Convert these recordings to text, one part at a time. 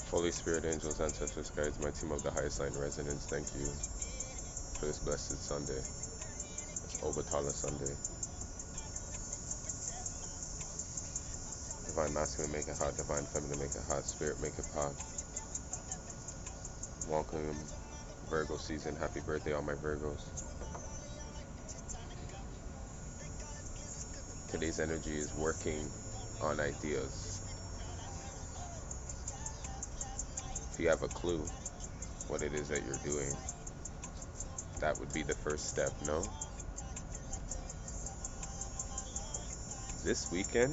Holy Spirit, angels, ancestors, guides, my team of the highest line resonance, thank you for this blessed Sunday, this Obatala Sunday. Divine masculine, make it hot. Divine feminine, make it hot. Spirit, make it pop. Welcome, Virgo season. Happy birthday, all my Virgos. Today's energy is working on ideas. If you have a clue what it is that you're doing, that would be the first step, no? This weekend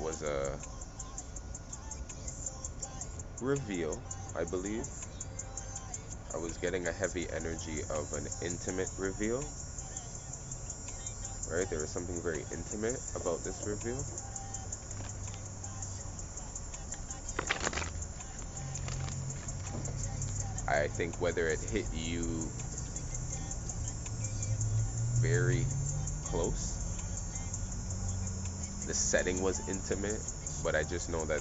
was a reveal, I believe. I was getting a heavy energy of an intimate reveal, right? There was something very intimate about this reveal. I think whether it hit you very close, the setting was intimate, but I just know that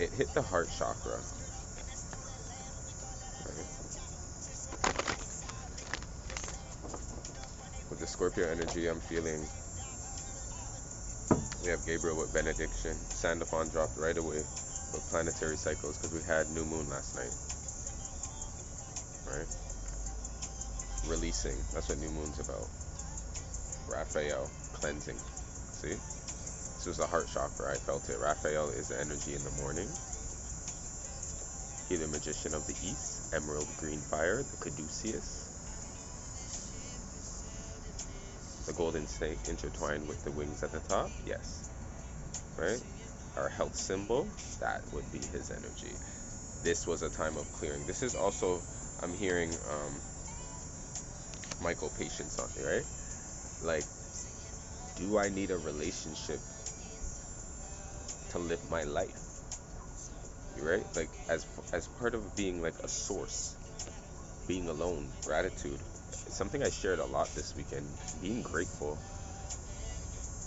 it hit the heart chakra. Right? With the Scorpio energy, I'm feeling we have Gabriel with benediction. Sandalphon dropped right away with planetary cycles because we had new moon last night. Right? Releasing. That's what new moon's about. Raphael, cleansing. See? This was the heart chakra. I felt it. Raphael is the energy in the morning. He, the magician of the east. Emerald green fire, the caduceus. The golden snake intertwined with the wings at the top. Yes. Right? Our health symbol, that would be his energy. This was a time of clearing. This is also, I'm hearing Michael Patience on it, right? Like, do I need a relationship to live my life? Right? Like, as part of being like a source, being alone, gratitude. It's something I shared a lot this weekend. Being grateful,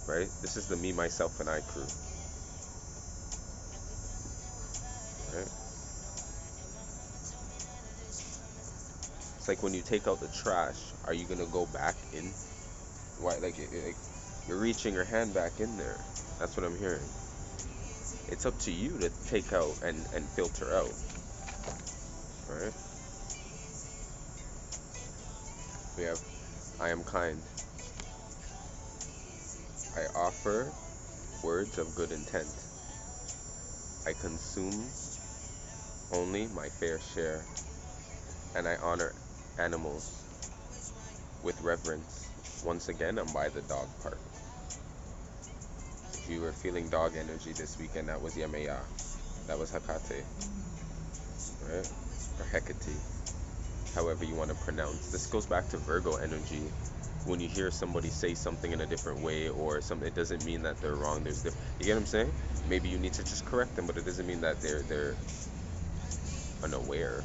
right? This is the me, myself, and I crew, right? It's like when you take out the trash, are you gonna go back in? Why? Like you're reaching your hand back in there. That's what I'm hearing. It's up to you to take out and filter out, right? We have, I am kind. I offer words of good intent. I consume only my fair share, and I honor animals with reverence. Once again, I'm by the dog park. If you were feeling dog energy this weekend, that was Yemaya. That was Hecate, right? Or Hecate, however you want to pronounce. This goes back to Virgo energy. When you hear somebody say something in a different way or something, it doesn't mean that they're wrong. You get what I'm saying? Maybe you need to just correct them, but it doesn't mean that they're unaware,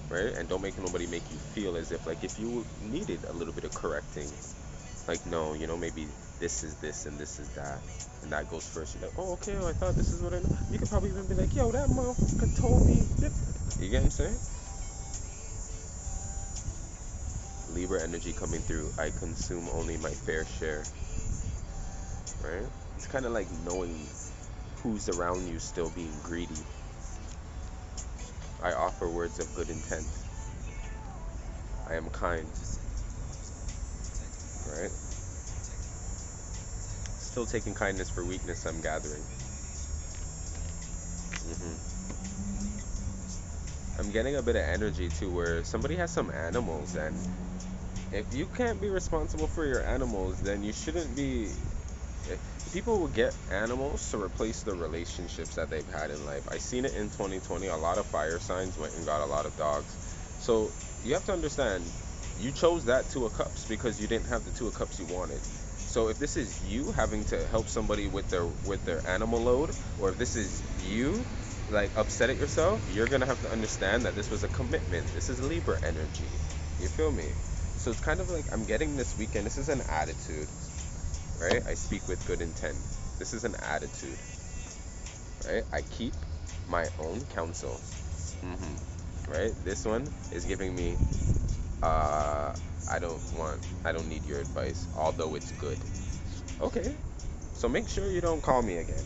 right? And don't make nobody make you feel as if like if you needed a little bit of correcting, like no, maybe this is this and this is that, and that goes first. You're like, oh, okay, I thought this is what I know. You could probably even be like, yo, that motherfucker told me different. You get what I'm saying? Libra energy coming through. I consume only my fair share, right? It's kind of like knowing who's around you still being greedy. I offer words of good intent. I am kind, right? Still taking kindness for weakness, I'm gathering. I'm getting a bit of energy too where somebody has some animals, and if you can't be responsible for your animals, then you shouldn't be. People will get animals to replace the relationships that they've had in life. I seen it in 2020. A lot of fire signs went and got a lot of dogs. So you have to understand, you chose that Two of Cups because you didn't have the Two of Cups you wanted. So if this is you having to help somebody with their animal load, or if this is you like upset at yourself, you're gonna have to understand that this was a commitment. This is Libra energy. You feel me? So it's kind of like I'm getting this weekend. This is an attitude, right? I speak with good intent. This is an attitude. right? I keep my own counsel. Right? This one is giving me, uh, I don't need your advice, although it's good. Okay, so make sure you don't call me again.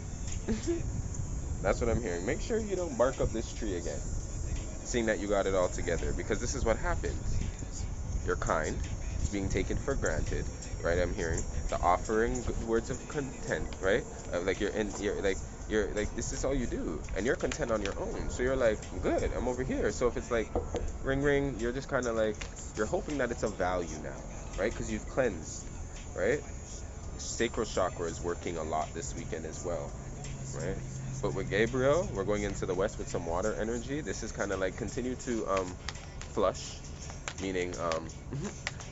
That's what I'm hearing. Make sure you don't bark up this tree again, seeing that you got it all together, because this is what happens. You're kind, it's being taken for granted, right? I'm hearing the offering words of content, right? Like you're like this is all you do, and you're content on your own. So you're like, good, I'm over here. So if it's like ring ring, you're just kind of like you're hoping that it's of value now, right? Because you've cleansed, right? Sacral chakra is working a lot this weekend as well, right? But with Gabriel, we're going into the west with some water energy. This is kind of like continue to flush, meaning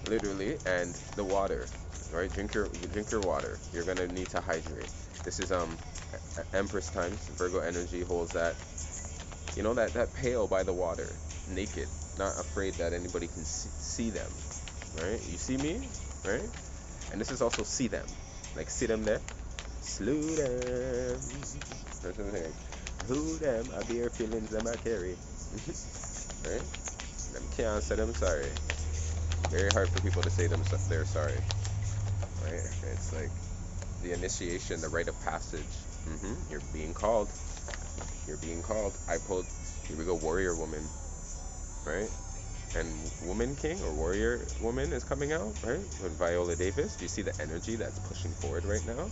literally, and the water, right? Drink your water. You're gonna need to hydrate. This is Empress times. Virgo energy holds that, you know, that pail by the water, naked, not afraid that anybody can see them, right? You see me, right? And this is also see them, like see them there, slew them. That's what I'm saying. Who them? I be your feelings them I carry, right? Them can't say them sorry. Very hard for people to say them they're sorry, right? It's like the initiation, the rite of passage. You're being called. You're being called. I pulled. Here we go. Warrior woman, right? And woman king or warrior woman is coming out, right? With Viola Davis. Do you see the energy that's pushing forward right now?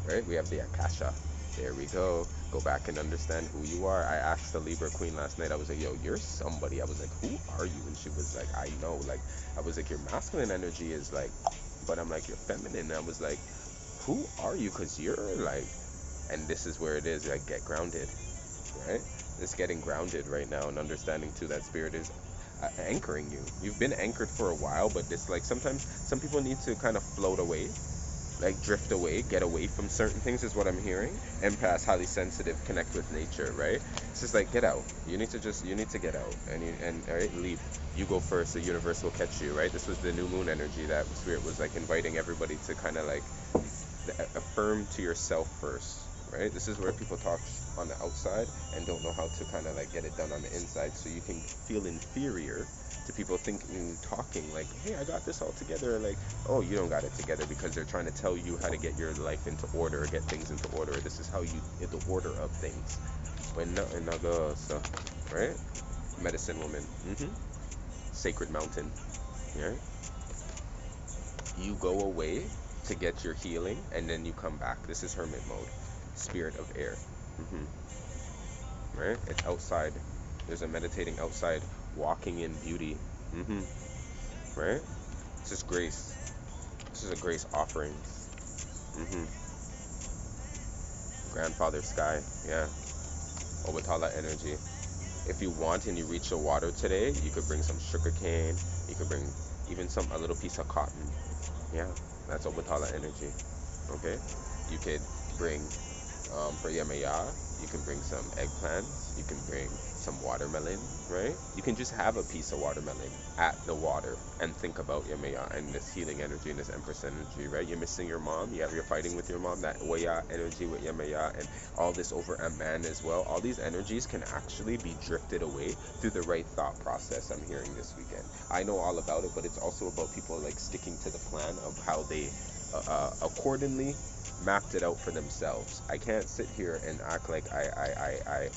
Right? We have the Akasha. There we go. Go back and understand who you are. I asked the Libra Queen last night. I was like, yo, you're somebody. I was like, who are you? And she was like, I know. Like, I was like, your masculine energy is like, but I'm like, you're feminine. And I was like, who are you? Because you're like, and this is where it is. Like, get grounded, right? It's getting grounded right now and understanding too that spirit is anchoring you. You've been anchored for a while, but it's like sometimes some people need to kind of float away, like drift away, get away from certain things is what I'm hearing. Empaths, highly sensitive, connect with nature, right? It's just like get out. You need to get out and all right, leave. You go first. The universe will catch you, right? This was the new moon energy that spirit was like inviting everybody to kind of like affirm to yourself first, right? This is where people talk on the outside and don't know how to kind of like get it done on the inside, so you can feel inferior to people thinking, talking like, hey, I got this all together. Like, oh, you don't got it together, because they're trying to tell you how to get your life into order, get things into order. This is how you get the order of things. When nothing goes, so, right? Medicine woman, sacred mountain, yeah. You go away to get your healing, and then you come back. This is hermit mode, spirit of air. Right? It's outside. There's a meditating outside, walking in beauty. Right? This is grace. This is a grace offering. Grandfather sky. Yeah. Obatala energy. If you want and you reach the water today, you could bring some sugar cane. You could bring even a little piece of cotton. Yeah. That's Obatala energy. Okay? You could bring for Yamaya, you can bring some eggplants, you can bring some watermelon, right? You can just have a piece of watermelon at the water and think about Yamaya and this healing energy and this Empress energy, right? You're missing your mom, you're fighting with your mom, that Waya energy with Yamaya, and all this over a man as well. All these energies can actually be drifted away through the right thought process. I'm hearing this weekend. I know all about it, but it's also about people like sticking to the plan of how they accordingly mapped it out for themselves. I can't sit here and act like I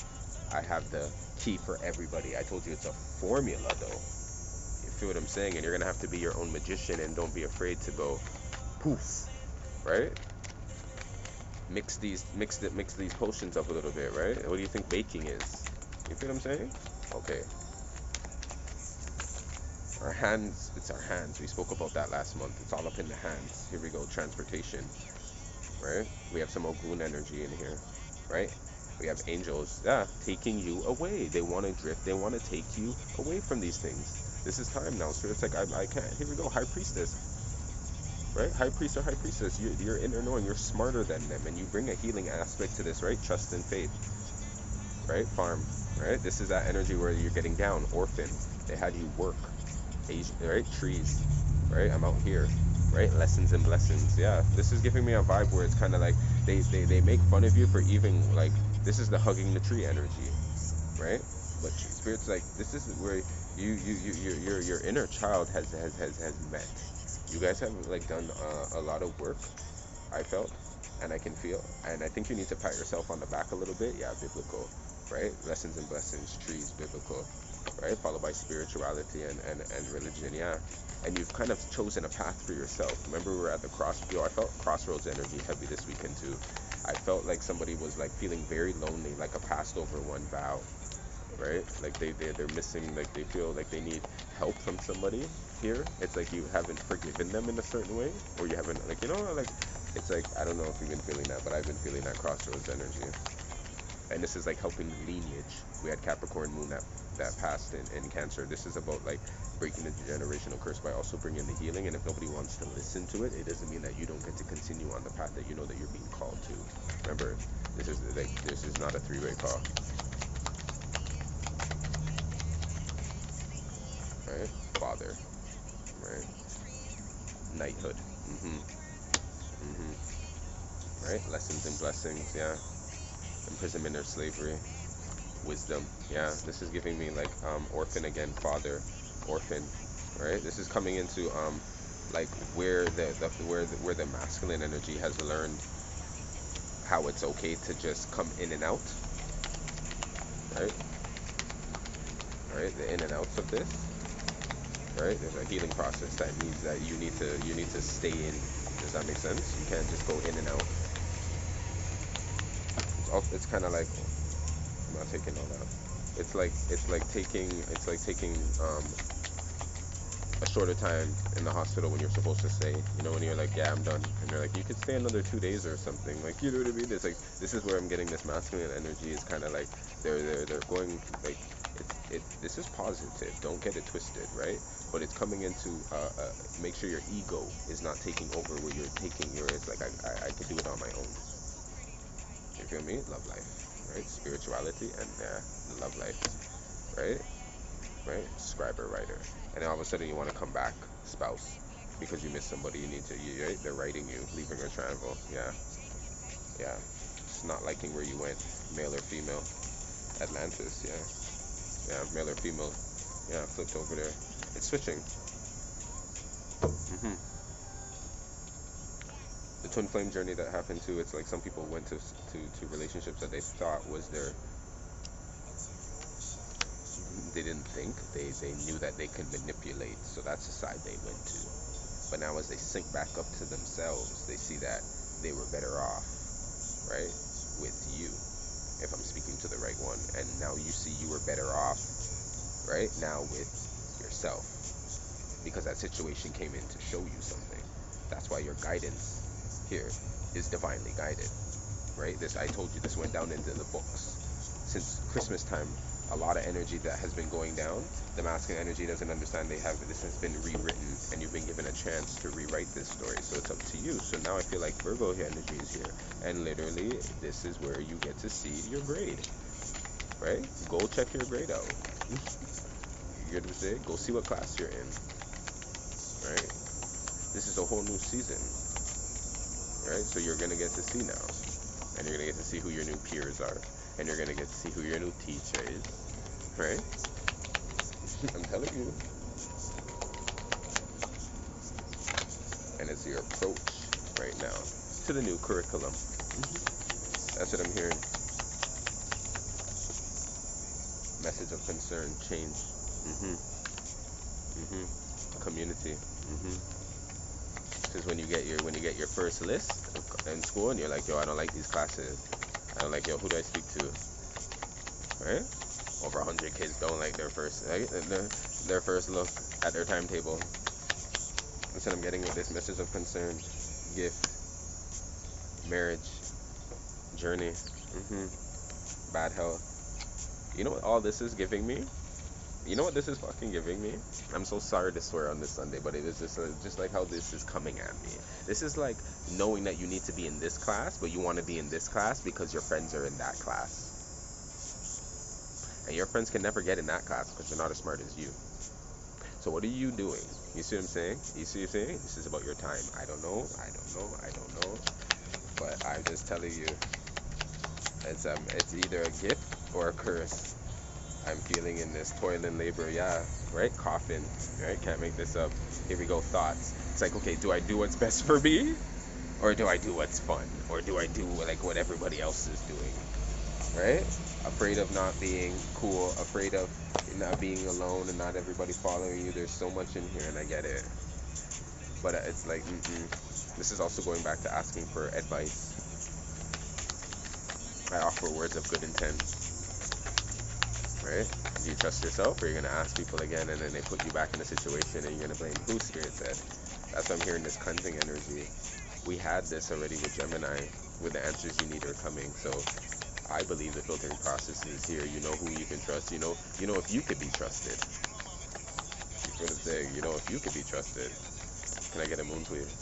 have the key for everybody. I told you it's a formula though. You feel what I'm saying? And you're gonna have to be your own magician, and don't be afraid to go poof, right? Mix these potions up a little bit, right? What do you think baking is? You feel what I'm saying? Okay. Our hands, it's our hands. We spoke about that last month. It's all up in the hands. Here we go, transportation. Right? We have some Ogun energy in here, right? We have angels, yeah, taking you away. They want to drift. They want to take you away from these things. This is time now. So it's like, I can't. Here we go, high priestess, right? High priest or high priestess. You're inner knowing. You're smarter than them, and you bring a healing aspect to this, right? Trust and faith, right? Farm, right? This is that energy where you're getting down. Orphan. They had you work. Asian, right? Trees, right? I'm out here. right? Lessons and blessings. Yeah, this is giving me a vibe where it's kind of like they make fun of you for even like this is the hugging the tree energy, right? But spirit's like this is where your inner child has met. You guys have like done a lot of work. I felt, and I can feel, and I think you need to pat yourself on the back a little bit. Yeah, biblical, right? Lessons and blessings, trees, biblical, right? Followed by spirituality and religion. Yeah, and you've kind of chosen a path for yourself. Remember, we were at the I felt crossroads energy heavy this weekend too. I felt like somebody was like feeling very lonely, like a passed over one vow, right? Like they're missing, like they feel like they need help from somebody here. It's like you haven't forgiven them in a certain way, or you haven't like like it's like I don't know if you've been feeling that, but I've been feeling that crossroads energy. And this is like helping the lineage. We had Capricorn moon that passed in Cancer. This is about like breaking the generational curse by also bringing the healing. And if nobody wants to listen to it, it doesn't mean that you don't get to continue on the path that you know that you're being called to. Remember, this is not a three-way call, right? Father, right? Knighthood, mm-hmm, mm-hmm, right? Lessons and blessings, yeah. Imprisonment or slavery, wisdom, yeah. This is giving me like orphan again, father, orphan, right? This is coming into like where where the masculine energy has learned how it's okay to just come in and out, right? Right, the in and outs of this, right? There's a healing process that needs that you need to stay in. Does that make sense? You can't just go in and out. It's kind of like I'm not taking all that. It's like taking a shorter time in the hospital when you're supposed to stay. You know, when you're like, yeah, I'm done, and they're like, you could stay another 2 days or something. Like, you know what I mean? It's like this is where I'm getting this masculine energy. Is kind of like they're going like this is positive. Don't get it twisted, right? But it's coming into make sure your ego is not taking over where you're taking your. It's like I could do it on my own. You feel me? Love life, right? Spirituality and love life, right? Right? Scriber, writer, and then all of a sudden you want to come back, spouse, because you miss somebody. You need to, right? They're writing you, leaving or travel. Yeah, yeah. It's not liking where you went, male or female. Atlantis, yeah, yeah. Male or female, yeah. Flipped over there. It's switching. hmm The twin flame journey that happened too. It's like some people went to relationships that they thought was their they didn't think they knew that they could manipulate, so that's the side they went to. But now as they sink back up to themselves, they see that they were better off, right, with you, if I'm speaking to the right one. And now you see you were better off, right, now with yourself, because that situation came in to show you something. That's why your guidance here is divinely guided, right? This, I told you, this went down into the books since Christmas time. A lot of energy that has been going down. The masculine energy doesn't understand this has been rewritten, and you've been given a chance to rewrite this story. So it's up to you. So now I feel like Virgo energy is here, and literally this is where you get to see your grade, right? Go check your grade out. You get what I'm saying? Go see what class you're in, right? This is a whole new season, right? So you're gonna get to see now, and you're gonna get to see who your new peers are, and you're gonna get to see who your new teacher is, right? I'm telling you. And it's your approach right now to the new curriculum. That's what I'm hearing. Message of concern, change. Mhm. Mhm. Community. Mhm. Because when you get your first list in school, and you're like, yo, I don't like these classes. I don't like, yo, who do I speak to? Right? Over 100 kids don't like their first look at their timetable. Instead, I'm getting with this message of concern, gift, marriage, journey, bad health. You know what all this is giving me? You know what this is fucking giving me? I'm so sorry to swear on this Sunday, but it is just like how this is coming at me. This is like knowing that you need to be in this class, but you want to be in this class because your friends are in that class. And your friends can never get in that class because they're not as smart as you. So what are you doing? You see what I'm saying? You see what I'm saying? This is about your time. I don't know. I don't know. I don't know. But I'm just telling you, it's either a gift or a curse. I'm feeling in this toil and labor, yeah, right? Coffin, right? Can't make this up. Here we go, thoughts. It's like, okay, do I do what's best for me? Or do I do what's fun? Or do I do like what everybody else is doing? Right? Afraid of not being cool, afraid of not being alone and not everybody following you. There's so much in here, and I get it. But it's like, this is also going back to asking for advice. I offer words of good intent, right? Do you trust yourself, or you're gonna ask people again, and then they put you back in a situation, and you're gonna blame who Spirit said? That's why I'm hearing this cleansing energy. We had this already with Gemini, with the answers you need are coming. So I believe the filtering process is here. You know who you can trust. You know if you could be trusted. You feel what I'm saying? You know if you could be trusted. Can I get a moon, please?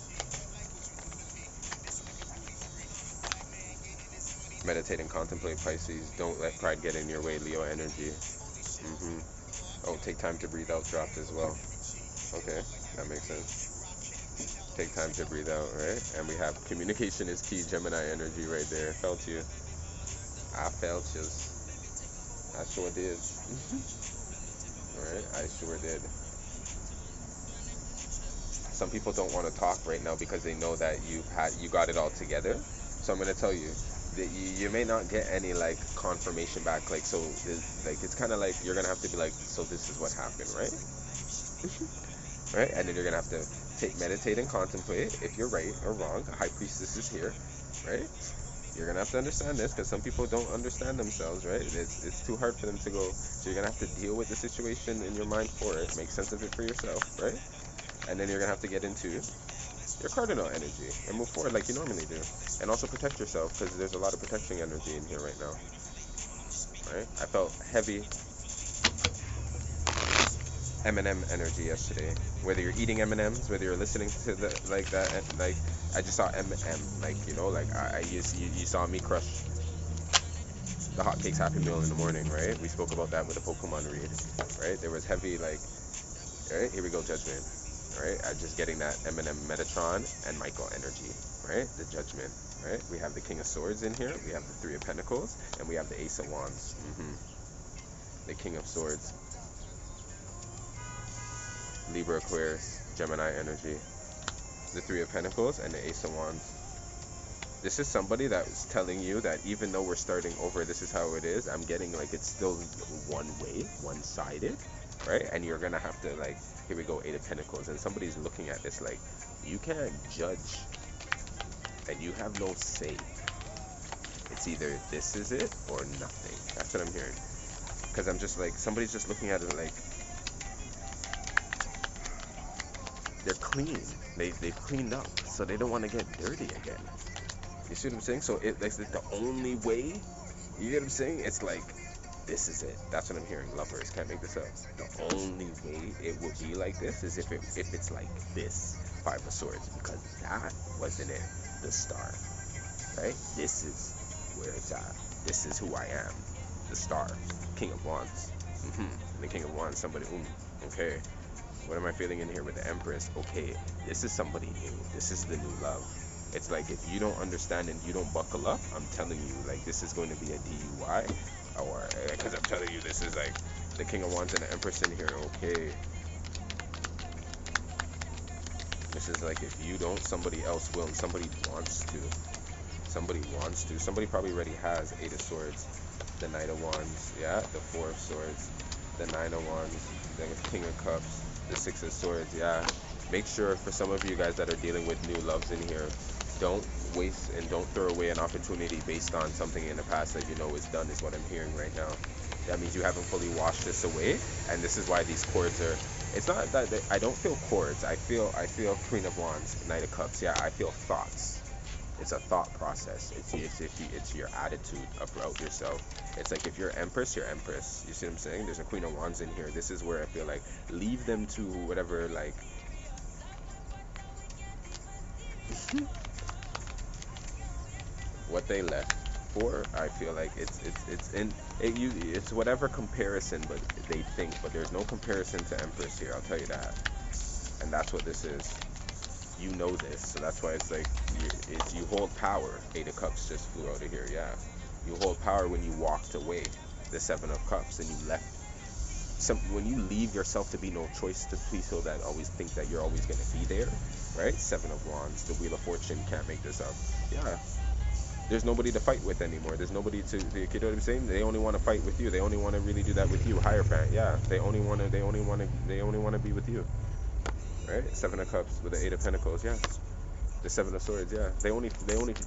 Meditate and contemplate, Pisces. Don't let pride get in your way, Leo energy. Oh, take time to breathe out, dropped as well. Okay, that makes sense. Take time to breathe out, right? And we have communication is key, Gemini energy right there. Felt you. I felt you. I sure did. Alright, I sure did. Some people don't want to talk right now because they know that you got it all together. So I'm gonna tell you that you may not get any like confirmation back. Like so, it's kind of like you're gonna have to be like, so this is what happened, right? Right, and then you're gonna have to meditate and contemplate if you're right or wrong. A high priestess is here, right? You're gonna have to understand this because some people don't understand themselves, right? It's too hard for them to go. So you're gonna have to deal with the situation in your mind for it, make sense of it for yourself, right? And then you're gonna have to get into your cardinal energy and move forward like you normally do, and also protect yourself because there's a lot of protecting energy in here right now, right? I felt heavy M&M energy yesterday. Whether you're eating M&Ms, whether you're listening to the like that, like I just saw M&M, like like you saw me crush the hotcakes Happy Meal in the morning, right? We spoke about that with the Pokemon read, right? There was heavy like, right? Here we go, Judgment, right? I'm just getting that M&M Metatron and Michael energy, right? The Judgment, right? We have the King of Swords in here. We have the Three of Pentacles, and we have the Ace of Wands. The King of Swords. Libra, Aquarius, Gemini energy, the Three of Pentacles, and the Ace of Wands. This is somebody that was telling you that even though we're starting over, this is how it is. I'm getting like it's still one way, one-sided, right? And you're gonna have to like, here we go, Eight of Pentacles, and somebody's looking at this like, you can't judge, and you have no say. It's either this is it or nothing. That's what I'm hearing. Because I'm just like, somebody's just looking at it like, they're clean. They've cleaned up, so they don't want to get dirty again. You see what I'm saying? So it's the only way. You get what I'm saying? It's like, this is it. That's what I'm hearing. Lovers, can't make this up. The only way it would be like this is if it's like this. Five of Swords, because that wasn't it. The star, right? This is where it's at. This is who I am. The star, King of Wands. And the King of Wands, somebody. Okay. What am I feeling in here with the Empress? Okay, this is somebody new. This is the new love. It's like if you don't understand and you don't buckle up, I'm telling you, like this is going to be a DUI, or because I'm telling you, this is like the King of Wands and the Empress in here. Okay, this is like if you don't, somebody else will, and somebody wants to. Somebody wants to. Somebody probably already has Eight of Swords, the Knight of Wands, yeah, the Four of Swords, the Nine of Wands, the King of Cups, the Six of Swords, yeah. Make sure for some of you guys that are dealing with new loves in here, don't waste and don't throw away an opportunity based on something in the past that you know is done, is what I'm hearing right now. That means you haven't fully washed this away, and this is why these cords are, it's not that I don't feel cords, I feel Queen of Wands, Knight of Cups, yeah, I feel thoughts. It's a thought process. It's your attitude about yourself. It's like if you're Empress, you're Empress. You see what I'm saying? There's a Queen of Wands in here. This is where I feel like leave them to whatever, like what they left for. I feel like it's whatever comparison, but they think. But there's no comparison to Empress here. I'll tell you that. And that's what this is. You know this, so that's why it's like you hold power. Eight of Cups just flew out of here. Yeah, you hold power when you walked away. The Seven of Cups, and you left. When you leave yourself to be no choice to people that always think that you're always gonna be there, right? Seven of Wands, the Wheel of Fortune, can't make this up. Yeah, there's nobody to fight with anymore. There's nobody to, you know what I'm saying? They only want to fight with you. They only want to really do that with you. Hierophant, yeah. They only want to be with you, right? Seven of Cups with the Eight of Pentacles, yeah. The Seven of Swords, yeah. They only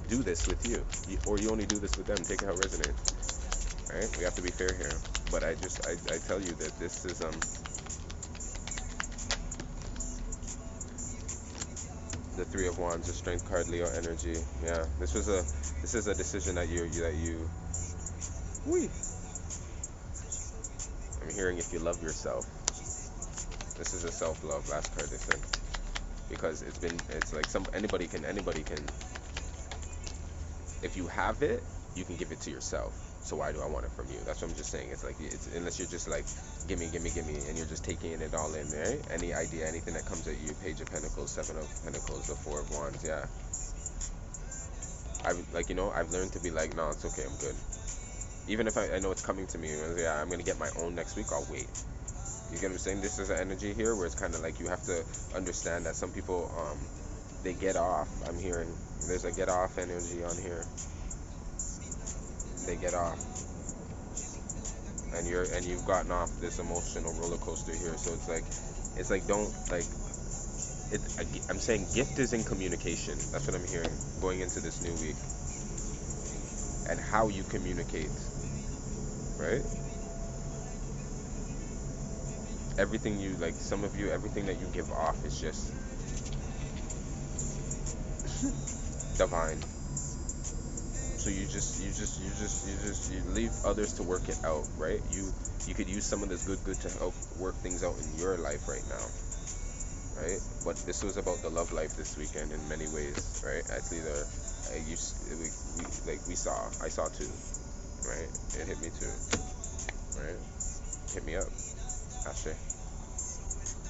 do this with you, or you only do this with them. Take it how it resonates, right? We have to be fair here. But I tell you that this is the Three of Wands, the Strength card, Leo energy. Yeah, this is a decision that you. Whee. I'm hearing if you love yourself. This is a self-love. Last card they said, because it's like anybody can. If you have it, you can give it to yourself. So why do I want it from you? That's what I'm just saying. It's like unless you're just like gimme, and you're just taking it all in, right? Any idea, anything that comes at you. Page of Pentacles, Seven of Pentacles, the Four of Wands. Yeah. I've learned to be like, no, it's okay, I'm good. Even if I know it's coming to me, yeah, I'm gonna get my own next week. I'll wait. You get what I'm saying? This is an energy here where it's kind of like you have to understand that some people they get off. I'm hearing there's a get off energy on here. They get off, and you've gotten off this emotional roller coaster here. So it's like don't like it. I'm saying gift is in communication. That's what I'm hearing going into this new week, and how you communicate, right? Everything you like, some of you, everything that you give off is just divine. So you leave others to work it out, right? You could use some of this good to help work things out in your life right now, right? But this was about the love life this weekend in many ways, right? Actually, I saw too, right? It hit me too, right? Hit me up, Ashe.